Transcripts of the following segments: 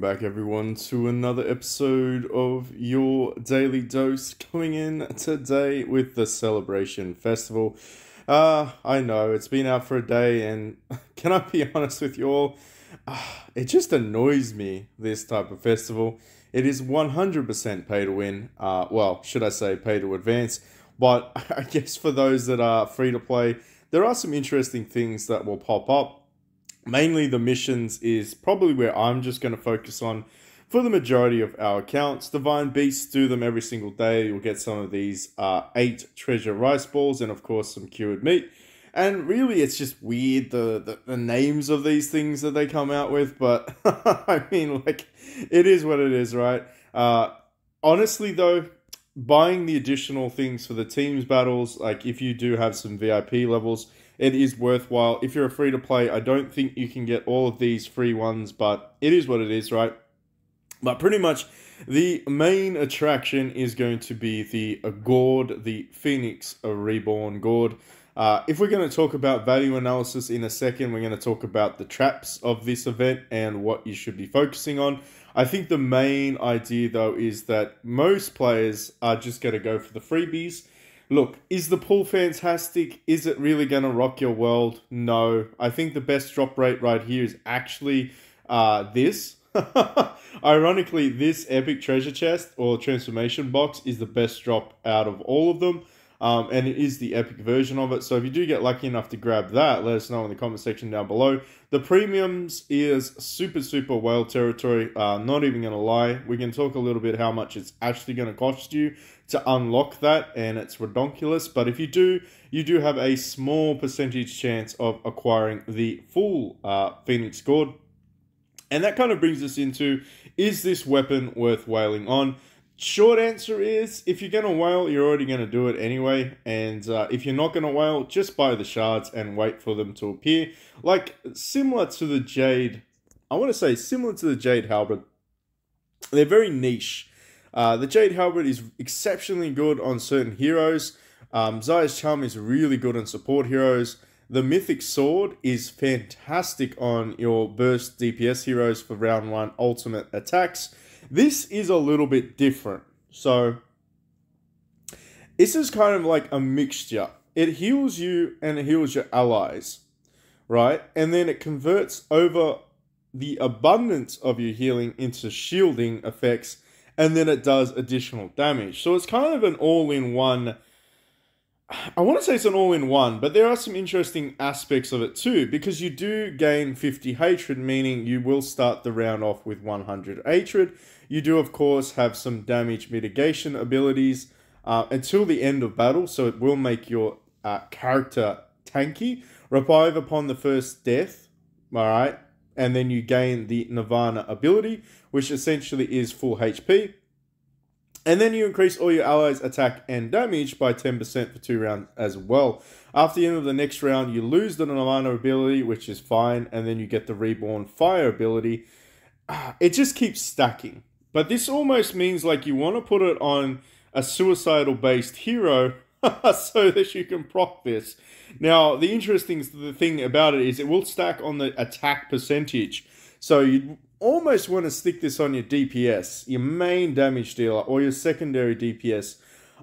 back everyone to another episode of your Daily Dose, coming in today with the Celebration Festival. I know it's been out for a day, and can I be honest with you all? It just annoys me, this type of festival. It is 100% pay to win, well, should I say pay to advance, but I guess for those that are free to play, there are some interesting things that will pop up. Mainly the missions is probably where I'm just going to focus on for the majority of our accounts. Divine Beasts, do them every single day. You'll get some of these 8 treasure rice balls and of course some cured meat. And really it's just weird the names of these things that they come out with. But I mean, like, it is what it is, right? Honestly though, buying the additional things for the teams battles, like if you do have some VIP levels, it is worthwhile. If you're a free to play, I don't think you can get all of these free ones, but it is what it is, right? But pretty much the main attraction is going to be the gourd, the Phoenix Reborn gourd. If we're going to talk about value analysis in a second, we're going to talk about the traps of this event and what you should be focusing on. I think the main idea though is that most players are just going to go for the freebies. Look, is the pool fantastic? Is it really going to rock your world? No. I think the best drop rate right here is actually this. Ironically, this epic treasure chest or transformation box is the best drop out of all of them. And it is the epic version of it. So if you do get lucky enough to grab that, let us know in the comment section down below. The premiums is super whale territory. Not even going to lie. We can talk a little bit how much it's actually going to cost you to unlock that. And it's redonkulous. But if you do have a small percentage chance of acquiring the full Phoenix gourd. And that kind of brings us into, is this weapon worth whaling on? Short answer is, if you're going to whale, you're already going to do it anyway. And if you're not going to whale, just buy the shards and wait for them to appear. Like, similar to the Jade, I want to say similar to the Jade Halberd. They're very niche. The Jade Halberd is exceptionally good on certain heroes. Zaya's Charm is really good on support heroes. The Mythic Sword is fantastic on your burst DPS heroes for round 1 ultimate attacks. This is a little bit different. So, this is kind of like a mixture. It heals you and it heals your allies, right? And then it converts over the abundance of your healing into shielding effects, and then it does additional damage. So it's kind of an all-in-one. I want to say it's an all-in-one, but there are some interesting aspects of it too, because you do gain 50 hatred, meaning you will start the round off with 100 hatred. You do, of course, have some damage mitigation abilities until the end of battle, so it will make your character tanky. Revive upon the first death, alright, and then you gain the Nirvana ability, which essentially is full HP. And then you increase all your allies' attack and damage by 10% for 2 rounds as well. After the end of the next round, you lose the Nirvana ability, which is fine, and then you get the Reborn Fire ability. It just keeps stacking. But this almost means like you want to put it on a suicidal-based hero so that you can proc this. Now, the interesting thing about it is it will stack on the attack percentage. So you almost want to stick this on your DPS, your main damage dealer, or your secondary DPS.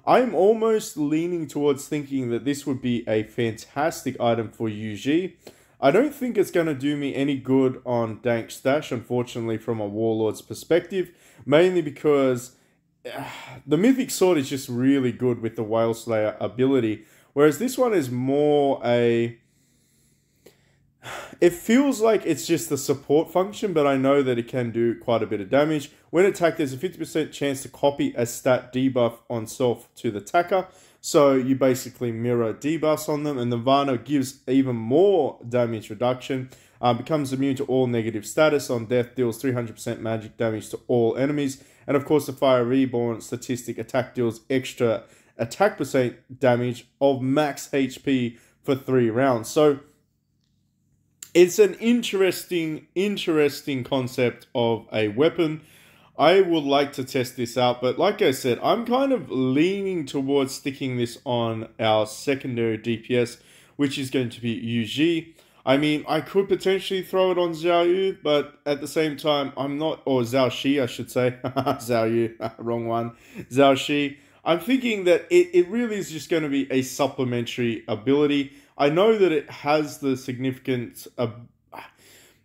I'm almost leaning towards thinking that this would be a fantastic item for UG. I don't think it's going to do me any good on Dank Stash, unfortunately, from a Warlord's perspective, mainly because the Mythic Sword is just really good with the Whale Slayer ability, whereas this one is more a... It feels like it's just the support function, but I know that it can do quite a bit of damage. When attacked, there's a 50% chance to copy a stat debuff on self to the attacker. So you basically mirror debuffs on them, and Nirvana gives even more damage reduction. Becomes immune to all negative status on death, deals 300% magic damage to all enemies. And of course, the Fire Reborn statistic attack deals extra attack percent damage of max HP for 3 rounds. So it's an interesting concept of a weapon. I would like to test this out, but like I said, I'm kind of leaning towards sticking this on our secondary DPS, which is going to be UG. I mean, I could potentially throw it on Xiao Yu, but at the same time, I'm not, or Zhao Shi, I should say. Xiao Yu, wrong one. Zhao Shi. I'm thinking that it really is just going to be a supplementary ability. I know that it has the significant.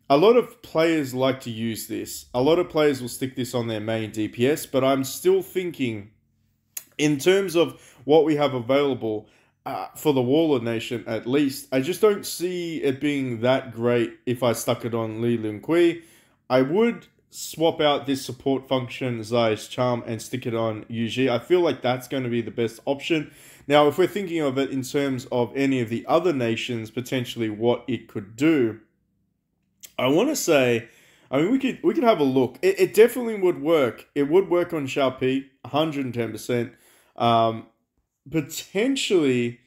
A lot of players like to use this. A lot of players will stick this on their main DPS, but I'm still thinking, in terms of what we have available for the Warlord Nation, at least, I just don't see it being that great if I stuck it on Li Lin Kui. I would swap out this support function, Zai's Charm, and stick it on Yuji. I feel like that's going to be the best option. Now, if we're thinking of it in terms of any of the other nations, potentially what it could do, I want to say, I mean, we could have a look. It definitely would work. It would work on Xiaopi, 110%. Potentially,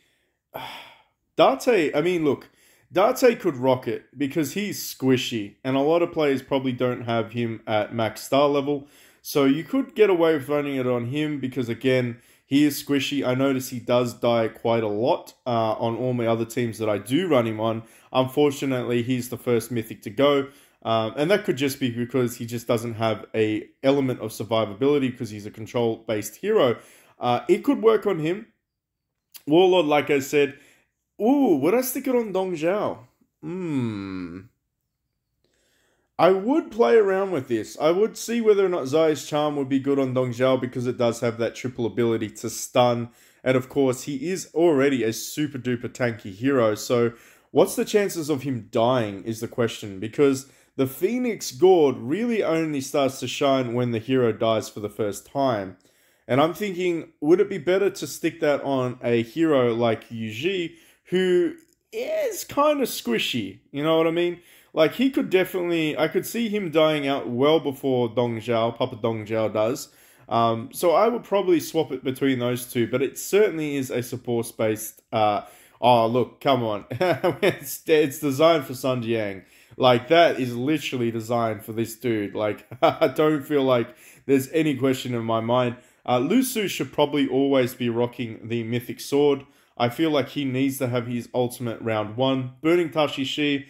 Date, I mean, look, Date could rock it because he's squishy, and a lot of players probably don't have him at max star level. So you could get away with running it on him because, again, he is squishy. I notice he does die quite a lot on all my other teams that I do run him on. Unfortunately, he's the first mythic to go. And that could just be because he just doesn't have a element of survivability because he's a control-based hero. It could work on him. Warlord, like I said. Ooh, would I stick it on Dong Zhao? I would play around with this. I would see whether or not Zai's Charm would be good on Dong Zhao because it does have that triple ability to stun. And of course, he is already a super duper tanky hero. So what's the chances of him dying is the question. Because the Phoenix Gourd really only starts to shine when the hero dies for the first time. And I'm thinking, would it be better to stick that on a hero like Yuji, who is kind of squishy? You know what I mean? Like, he could definitely, I could see him dying out well before Dong Zhao, Papa Dong Zhao does. So I would probably swap it between those two, but it certainly is a support-based, oh, look, come on. it's designed for Sun Jiang. Like, that is literally designed for this dude. Like, I don't feel like there's any question in my mind. Lu Su should probably always be rocking the Mythic Sword. I feel like he needs to have his ultimate round 1. Burning Tashishi,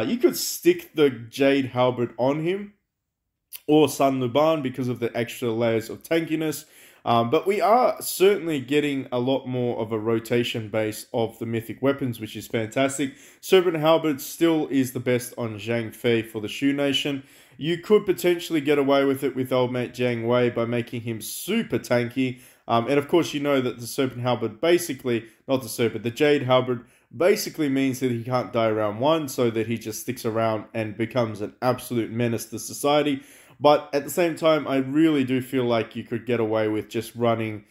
you could stick the Jade Halberd on him, or Sun Luban because of the extra layers of tankiness. But we are certainly getting a lot more of a rotation base of the mythic weapons, which is fantastic. Serpent Halberd still is the best on Zhang Fei for the Shu Nation. You could potentially get away with it with old mate Jiang Wei by making him super tanky. And of course, you know that the Serpent Halberd basically, not the Serpent, the Jade Halberd basically means that he can't die round 1, so that he just sticks around and becomes an absolute menace to society. But at the same time, I really do feel like you could get away with just running...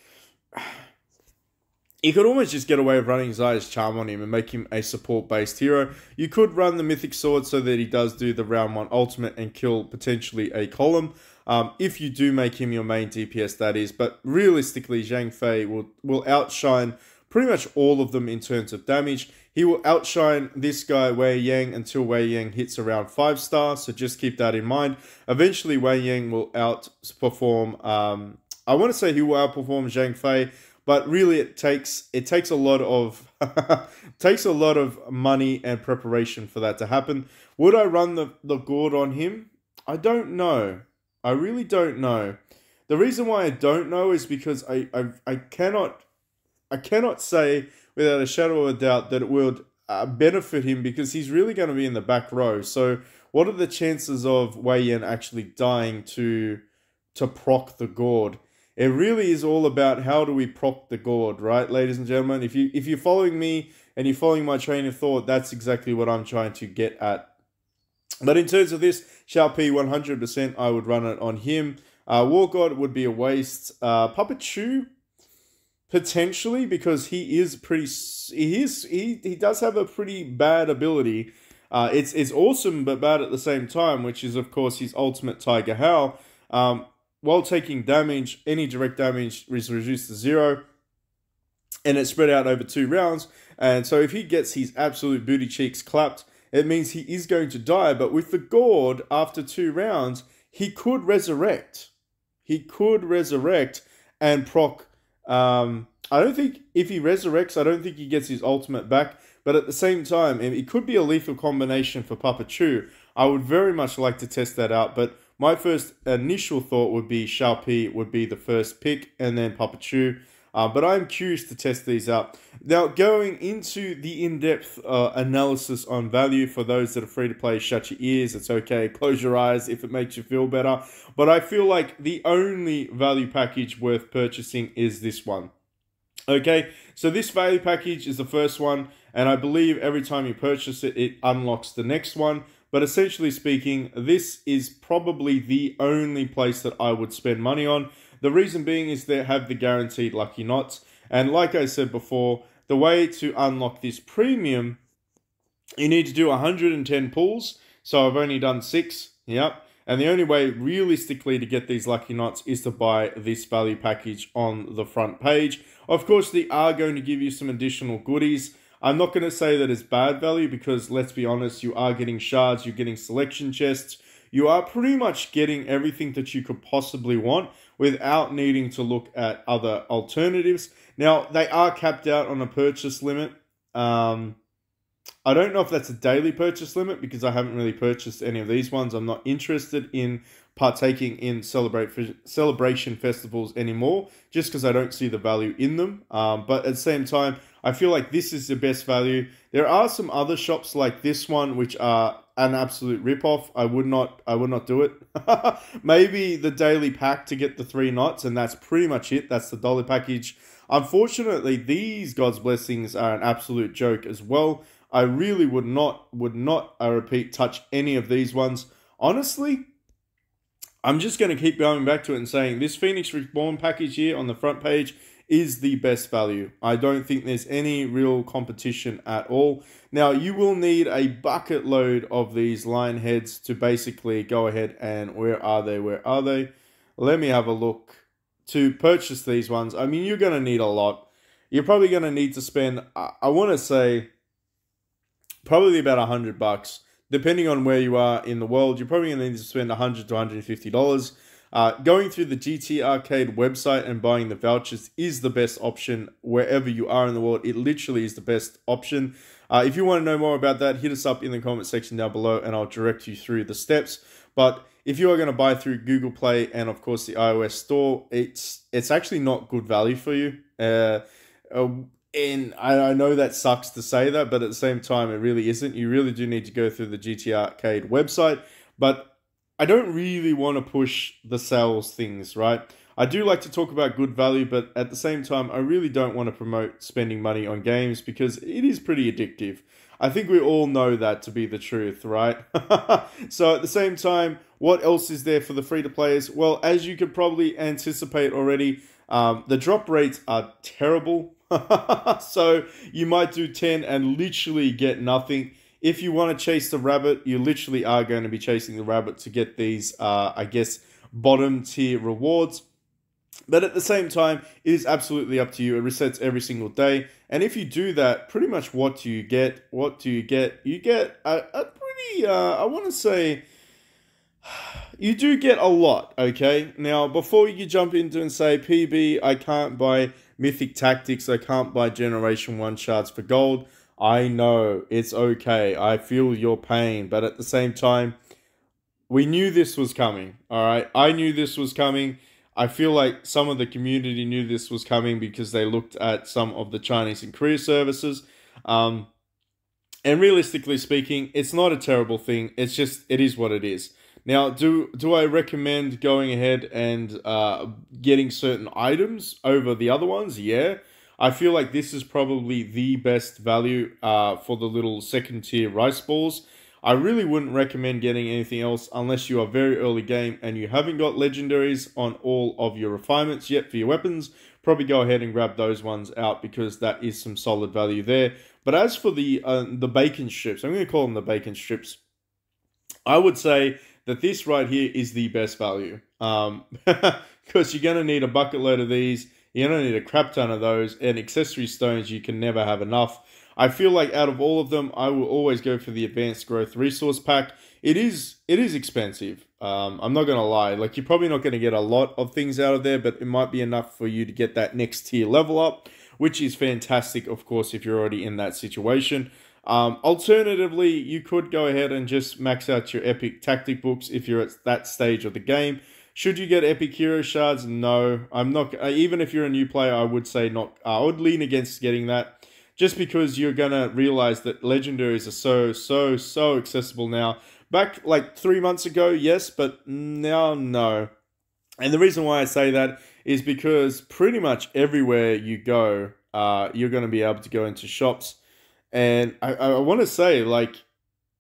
You could almost just get away with running Zai's Charm on him and make him a support-based hero. You could run the Mythic Sword so that he does do the round 1 ultimate and kill potentially a column. If you do make him your main DPS, that is. But realistically, Zhang Fei will outshine pretty much all of them in terms of damage. He will outshine this guy, Wei Yang, until Wei Yang hits around 5 stars. So just keep that in mind. Eventually, Wei Yang will outperform... I want to say he will outperform Zhang Fei. But really, it takes a lot of takes a lot of money and preparation for that to happen. Would I run the Gourd on him? I don't know. I really don't know. The reason why I don't know is because I cannot say without a shadow of a doubt that it would benefit him, because he's really going to be in the back row. So what are the chances of Wei Yan actually dying to proc the Gourd? It really is all about how do we proc the Gourd, right, ladies and gentlemen? If you're following me and you're following my train of thought, that's exactly what I'm trying to get at. But in terms of this, Xiao Pi 100%, I would run it on him. War God would be a waste. Puppet Chu, potentially, because he is pretty. He does have a pretty bad ability. It's awesome but bad at the same time, which is of course his ultimate Tiger Howl. While taking damage, any direct damage is reduced to 0, and it's spread out over 2 rounds. And so if he gets his absolute booty cheeks clapped, it means he is going to die. But with the Gourd, after 2 rounds, he could resurrect. He could resurrect and proc I don't think if he resurrects, I don't think he gets his ultimate back. But at the same time, it could be a lethal combination for Papa Chu. I would very much like to test that out. But my first initial thought would be Xiaopi would be the first pick, and then Papa Chu. But I'm curious to test these out. Now, going into the in-depth analysis on value, for those that are free to play, shut your ears. It's okay. Close your eyes if it makes you feel better. But I feel like the only value package worth purchasing is this one. Okay, so this value package is the first one, and I believe every time you purchase it, it unlocks the next one. But essentially speaking, this is probably the only place that I would spend money on. The reason being is they have the guaranteed lucky knots. And like I said before, the way to unlock this premium, you need to do 110 pulls. So I've only done 6. Yep. And the only way realistically to get these lucky knots is to buy this value package on the front page. Of course, they are going to give you some additional goodies. I'm not going to say that it's bad value because, let's be honest, you are getting shards, you're getting selection chests. You are pretty much getting everything that you could possibly want without needing to look at other alternatives. Now, they are capped out on a purchase limit. I don't know if that's a daily purchase limit because I haven't really purchased any of these ones. I'm not interested in partaking in celebration festivals anymore just because I don't see the value in them. But at the same time, I feel like this is the best value. There are some other shops like this one which are an absolute ripoff. I would not do it. Maybe the daily pack to get the 3 knots, and that's pretty much it. That's the dollar package. Unfortunately, these God's Blessings are an absolute joke as well. I really would not, I repeat, touch any of these ones. Honestly, I'm just going to keep going back to it and saying this Phoniex Reborn package here on the front page is the best value. I don't think there's any real competition at all. Now, you will need a bucket load of these lion heads to basically go ahead and where are they? Let me have a look. To purchase these ones, I mean, you're going to need a lot. You're probably going to need to spend, I want to say, probably about $100. Depending on where you are in the world, you're probably going to need to spend $100 to $150. Going through the GT Arcade website and buying the vouchers is the best option wherever you are in the world. It literally is the best option. If you want to know more about that, hit us up in the comment section down below and I'll direct you through the steps. But if you are going to buy through Google Play and of course the iOS store, it's actually not good value for you. And I know that sucks to say that, but at the same time, it really isn't. You really do need to go through the GT Arcade website. But I don't really want to push the sales things, right? I do like to talk about good value, but at the same time, I really don't want to promote spending money on games because it is pretty addictive. I think we all know that to be the truth, right? So at the same time, what else is there for the free-to-players? Well, as you could probably anticipate already, the drop rates are terrible. So you might do 10 and literally get nothing. If you want to chase the rabbit, you literally are going to be chasing the rabbit to get these, I guess, bottom tier rewards. But at the same time, it is absolutely up to you. It resets every single day. And if you do that, pretty much what do you get? You get a pretty, I want to say, you do get a lot, okay? Now, before you jump into and say, PB, I can't buy Mythic Tactics, I can't buy Generation 1 shards for gold. I know, it's okay. I feel your pain. But at the same time, we knew this was coming, all right? I knew this was coming. I feel like some of the community knew this was coming because they looked at some of the Chinese and Korea services. And realistically speaking, it's not a terrible thing. It's just, it is what it is. Now, do I recommend going ahead and getting certain items over the other ones? Yeah. I feel like this is probably the best value for the little second tier rice balls. I really wouldn't recommend getting anything else unless you are very early game and you haven't got legendaries on all of your refinements yet for your weapons. Probably go ahead and grab those ones out because that is some solid value there. But as for the bacon strips, I'm going to call them the bacon strips. I would say that this right here is the best value. Because you're going to need a bucket load of these. You're going to need a crap ton of those. And accessory stones, you can never have enough. I feel like out of all of them, I will always go for the Advanced Growth Resource Pack. It is expensive. I'm not going to lie. Like, you're probably not going to get a lot of things out of there, but it might be enough for you to get that next tier level up, which is fantastic, of course, if you're already in that situation. Alternatively, you could go ahead and just max out your epic tactic books if you're at that stage of the game. Should you get epic hero shards? No, I'm not. Even if you're a new player, I would say not. I would lean against getting that, just because you're gonna realize that legendaries are so accessible now. Back like 3 months ago, yes, but now no. And the reason why I say that is because pretty much everywhere you go, you're going to be able to go into shops. And I want to say, like,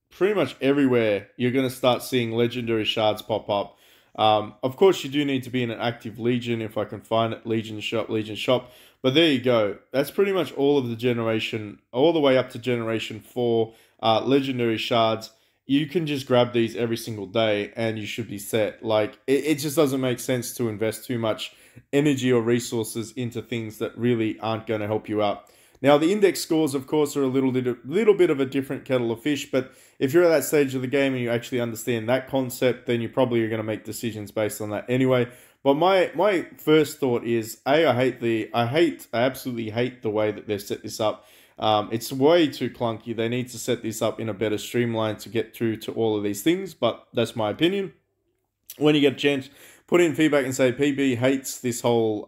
pretty much everywhere, you're going to start seeing legendary shards pop up. Of course, you do need to be in an active Legion, if I can find it, Legion shop. But there you go. That's pretty much all of the generation, all the way up to generation 4 legendary shards. You can just grab these every single day and you should be set. Like, it just doesn't make sense to invest too much energy or resources into things that really aren't going to help you out. Now, the index scores, of course, are a little bit of a different kettle of fish, but if you're at that stage of the game and you actually understand that concept, then you probably are going to make decisions based on that anyway. But my first thought is, I absolutely hate the way that they've set this up. It's way too clunky. They need to set this up in a better streamline to get through to all of these things, but that's my opinion. When you get a chance, put in feedback and say PB hates this whole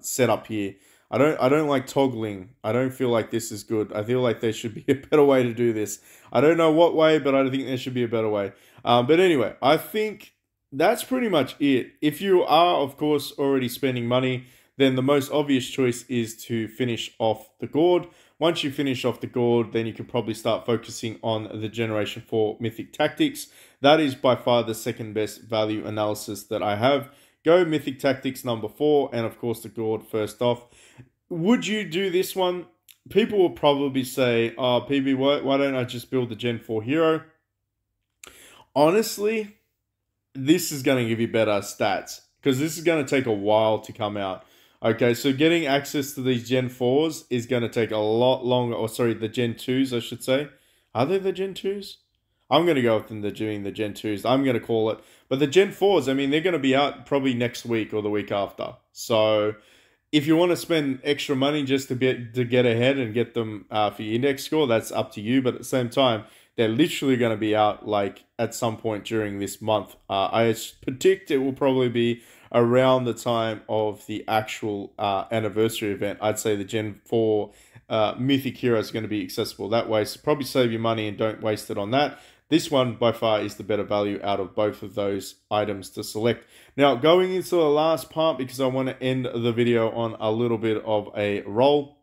setup here. I don't like toggling. I don't feel like this is good. I feel like there should be a better way to do this. I don't know what way, but I think there should be a better way. But anyway, I think that's pretty much it. If you are, of course, already spending money, then the most obvious choice is to finish off the Gourd. Once you finish off the Gourd, then you can probably start focusing on the Generation 4 Mythic Tactics. That is by far the second best value analysis that I have. Go Mythic Tactics number 4, and of course the Gourd first off. Would you do this one? People will probably say, oh, PB, why don't I just build the Gen 4 hero? Honestly, this is going to give you better stats, because this is going to take a while to come out. Okay, so getting access to these Gen 4s is going to take a lot longer. Or sorry, the Gen 2s, I should say. Are they the Gen 2s? I'm going to go with them doing the Gen 2s. I'm going to call it. But the Gen 4s, I mean, they're going to be out probably next week or the week after. So if you want to spend extra money just to get ahead and get them for your index score, that's up to you. But at the same time, they're literally going to be out like at some point during this month. I predict it will probably be around the time of the actual anniversary event. I'd say the Gen 4 Mythic Hero is going to be accessible that way. So probably save your money and don't waste it on that. This one by far is the better value out of both of those items to select. Now, going into the last part, because I want to end the video on a little bit of a roll.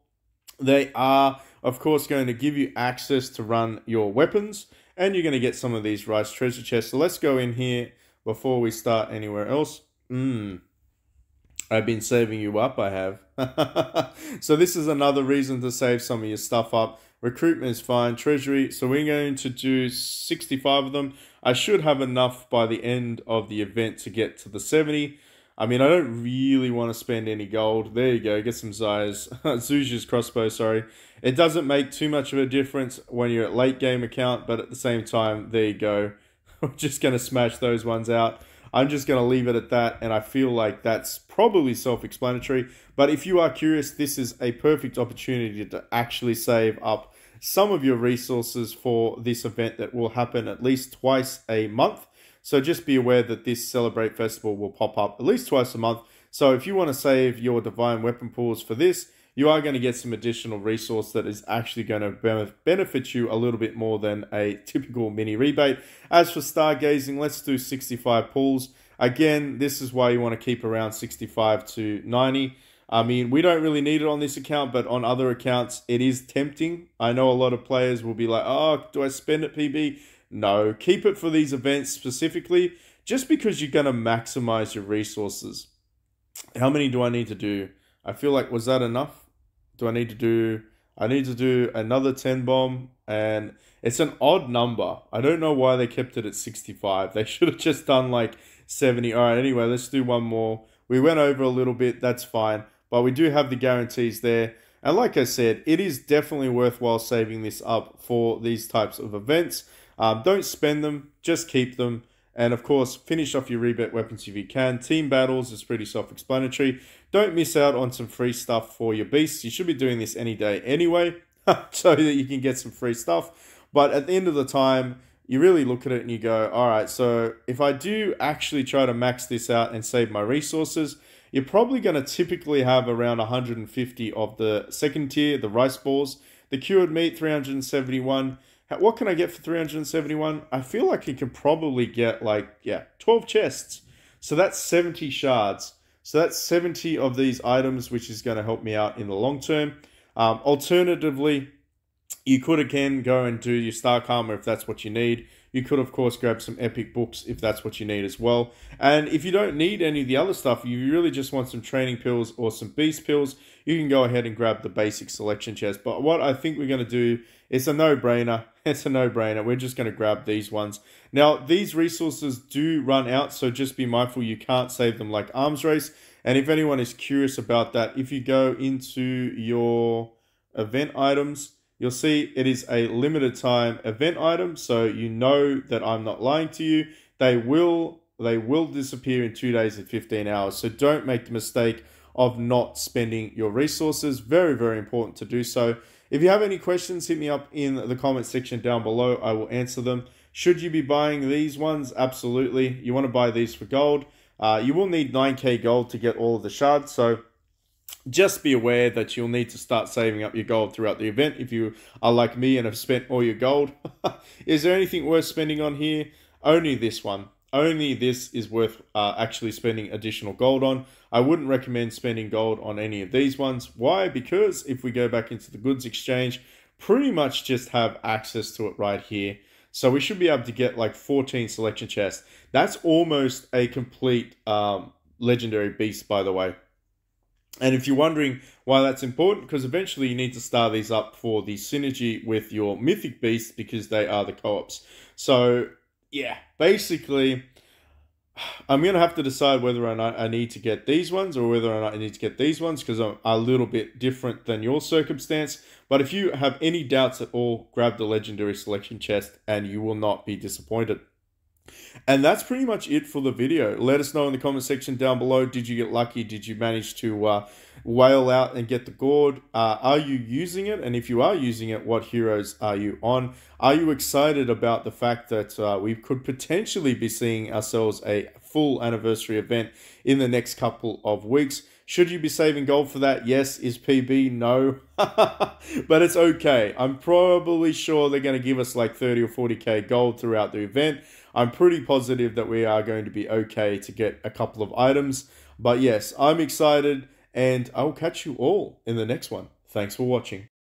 They are, of course, going to give you access to run your weapons, and you're going to get some of these Rice treasure chests. So let's go in here before we start anywhere else. I've been saving you up, I have. So this is another reason to save some of your stuff up. Recruitment is fine. Treasury, so we're going to do 65 of them. I should have enough by the end of the event to get to the 70. I mean, I don't really want to spend any gold. There you go, get some Zuja's crossbow, sorry. It doesn't make too much of a difference when you're at late game account, but at the same time, there you go. We're just going to smash those ones out. I'm just going to leave it at that, and I feel like that's probably self-explanatory. But if you are curious, this is a perfect opportunity to actually save up some of your resources for this event that will happen at least twice a month. So just be aware that this Celebrate Festival will pop up at least twice a month. So if you want to save your Divine Weapon pools for this, you are going to get some additional resource that is actually going to benefit you a little bit more than a typical mini rebate. As for stargazing, let's do 65 pools. Again, this is why you want to keep around 65 to 90. I mean, we don't really need it on this account, but on other accounts, it is tempting. I know a lot of players will be like, oh, do I spend it, PB? No, keep it for these events specifically, just because you're going to maximize your resources. How many do I need to do? I feel like, was that enough? I need to do another 10 bomb, and it's an odd number. I don't know why they kept it at 65. They should have just done like 70. All right, anyway, let's do one more. We went over a little bit, that's fine, but we do have the guarantees there. And like I said, it is definitely worthwhile saving this up for these types of events. Don't spend them, just keep them. And of course, finish off your rebet weapons if you can. Team battles is pretty self-explanatory. Don't miss out on some free stuff for your beasts. You should be doing this any day anyway, so that you can get some free stuff. But at the end of the time, you really look at it and you go, all right, so if I do actually try to max this out and save my resources, you're probably going to typically have around 150 of the second tier, the rice balls. The cured meat, 371. What can I get for 371? I feel like you can probably get 12 chests. So that's 70 shards. So that's 70 of these items, which is going to help me out in the long term. Alternatively, you could again go and do your Stark Armor if that's what you need. You could, of course, grab some epic books if that's what you need as well. And if you don't need any of the other stuff, you really just want some training pills or some beast pills, you can go ahead and grab the basic selection chest. But what I think we're going to do is a no-brainer. It's a no-brainer. We're just going to grab these ones. Now, these resources do run out, so just be mindful you can't save them like Arms Race. And if anyone is curious about that, if you go into your event items, you'll see it is a limited time event item, so you know that I'm not lying to you. They will disappear in 2 days and 15 hours, so don't make the mistake of not spending your resources. Very, very important to do so. If you have any questions, hit me up in the comment section down below. I will answer them. Should you be buying these ones? Absolutely. You want to buy these for gold. You will need 9k gold to get all of the shards, so just be aware that you'll need to start saving up your gold throughout the event if you are like me and have spent all your gold. Is there anything worth spending on here? Only this one. Only this is worth actually spending additional gold on. I wouldn't recommend spending gold on any of these ones. Why? Because if we go back into the goods exchange, pretty much just have access to it right here. So we should be able to get like 14 selection chests. That's almost a complete legendary beast, by the way. And if you're wondering why that's important, because eventually you need to star these up for the synergy with your mythic beasts because they are the co-ops. So yeah, basically, I'm going to have to decide whether or not I need to get these ones or whether or not I need to get these ones because I'm a little bit different than your circumstance. But if you have any doubts at all, grab the legendary selection chest and you will not be disappointed. And that's pretty much it for the video. Let us know in the comment section down below. Did you get lucky? Did you manage to whale out and get the gourd? Are you using it? And if you are using it, what heroes are you on? Are you excited about the fact that we could potentially be seeing ourselves a full anniversary event in the next couple of weeks? Should you be saving gold for that? Yes. Is PB? No. But it's okay. I'm probably sure they're going to give us like 30 or 40k gold throughout the event. I'm pretty positive that we are going to be okay to get a couple of items. But yes, I'm excited and I'll catch you all in the next one. Thanks for watching.